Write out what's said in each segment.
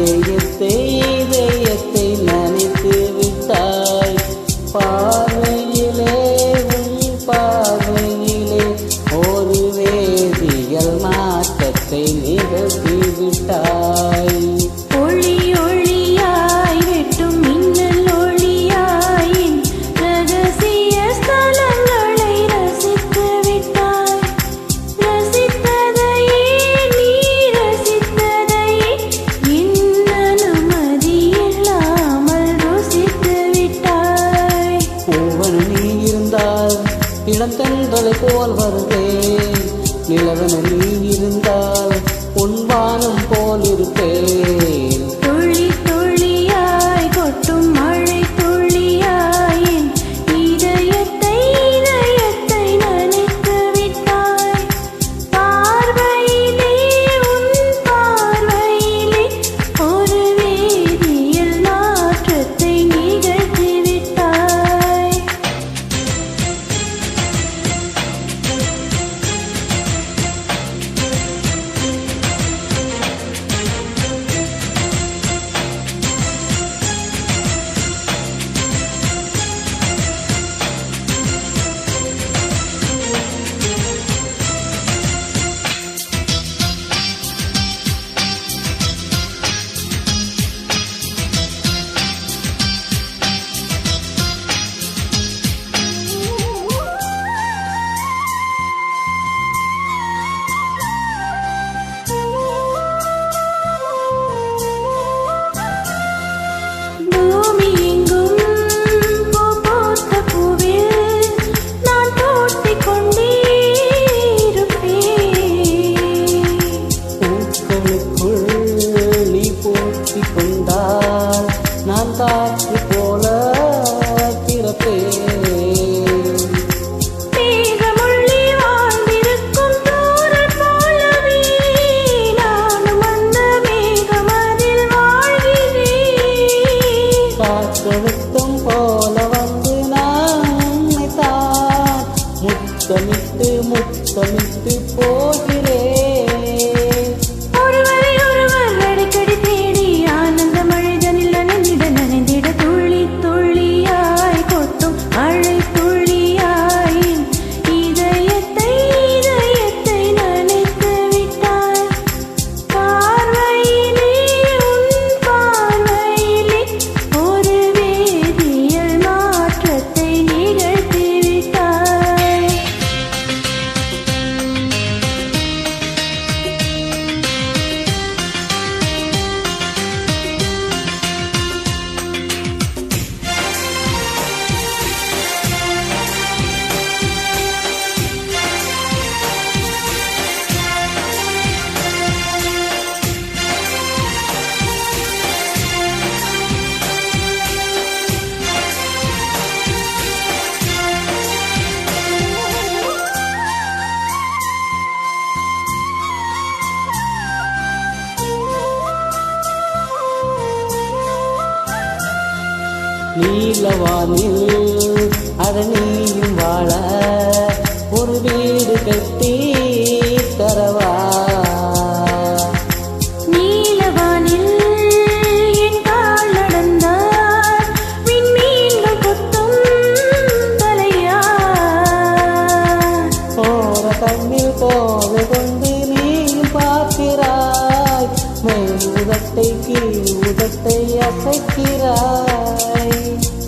இதயத்தை இதயத்தை நனைத்து விட்டாய். பார்வையிலே உன் பார்வையிலே ஒரு வேதியியல் மாற்றத்தை நிகழ்த்தி விட்டாய். ஒளி ஒளியாய் வெட்டும் மின்னல் ஒளியாய் ரகசிய ஸ்தலங்களை ரசித்து விட்டாய். ரசித்ததையே நீ ரசித்ததையே என் அனுமதி இல்லாமல் ருசித்து விட்டாய். பூவன நீ இருந்தால் இளந்தென்றலை போல் வருவேன். நிலவன நீ இருந்தால் பொன்வானம் போல் இருப்பேன். துளி துளியாய் கொட்டும் மழை துளியாய் என் இதயத்தை இதயத்தை நனைத்து விட்டாய். பார்வையிலே உன் பார்வையிலே ஒரு வேதியியல் மாற்றத்தை நிகழ்த்தி விட்டாய். பூமி எங்கும் பூ பூத்த பூவில் நான் போட்டிக் கொண்டே இருப்பேன். பூக்களுக்குள் நீ போற்றிக் கொண்டால் நான் காற்று போல பிறப்பேன். மேகமுள்ளி வாழ்ந்திருக்கும் தூரல் போலவே நானும் அந்த மேகமதில் வாழ்கிறேன். காற்றழுத்தம் போல வந்து நான் உன்னைத்தான் முத்தமிட்டு முத்தமிட்டு போகிறேன். ஒருவரை ஒருவர் அடிக்கடி தேடி ஆனந்த மழைதனில் நனைந்திட நனைந்திட துளி துளியாய் கொட்டும் மழை துளியாய் இதயத்தை இதயத்தை நனைத்து விட்டாய். பார்வையிலே உன் பார்வையிலே ஒரு வேதியியல் மாற்றத்தை நிகழ்த்தி விட்டாய். நீலவானில் அடனியும் வாழ ஒரு வீடு கட்டி தரவா. நீலவானில் என் கால் நடந்தால் விண்மீன்கள் கொத்தும் தலையா. போற கண்ணில் போது கொண்டு நீயும் பார்க்கிறாய். மேல் உதட்டை கீழ் உதட்டை அசைக்கிறாய்.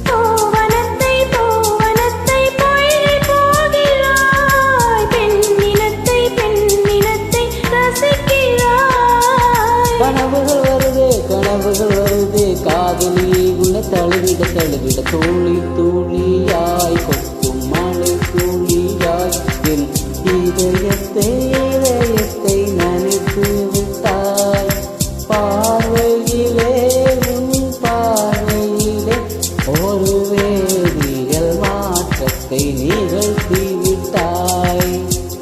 பூவனத்தை பூவனத்தை பொய்கை போகிறாய். பெண்ணினத்தை பெண்ணினத்தை ரசிக்கிறாய். கனவுகள் வருது காதலியை உன்னை தழுவிட தழுவிட தூளி தூளியாய் கொட்டும் மழை தூளியாய் என் இதயத்தை இதயத்தை நனைத்து விட்டாய். பார்வையிலே உன் பார்வையிலே ஒரு வேதியியல் மாற்றத்தை நிகழ்த்தி விட்டாய்.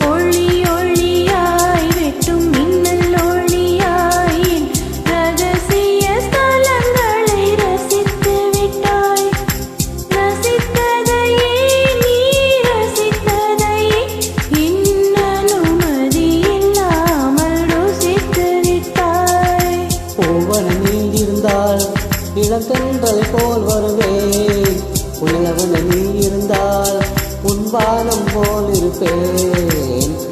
ஒளி ஒளியாய் வெட்டும் மின்னல் ஒளியாய் ரகசிய ஸ்தலங்களை ரசித்து விட்டாய். ரசித்ததையே நீ ரசித்ததையே என் அனுமதி இல்லாமல் ருசித்து விட்டாய். பூவன நீ இருந்தால் இளந்தென்றல் போல் வருவேன். உணவன நீ இருந்தால் உன் வானம் போல் இருப்பேன்.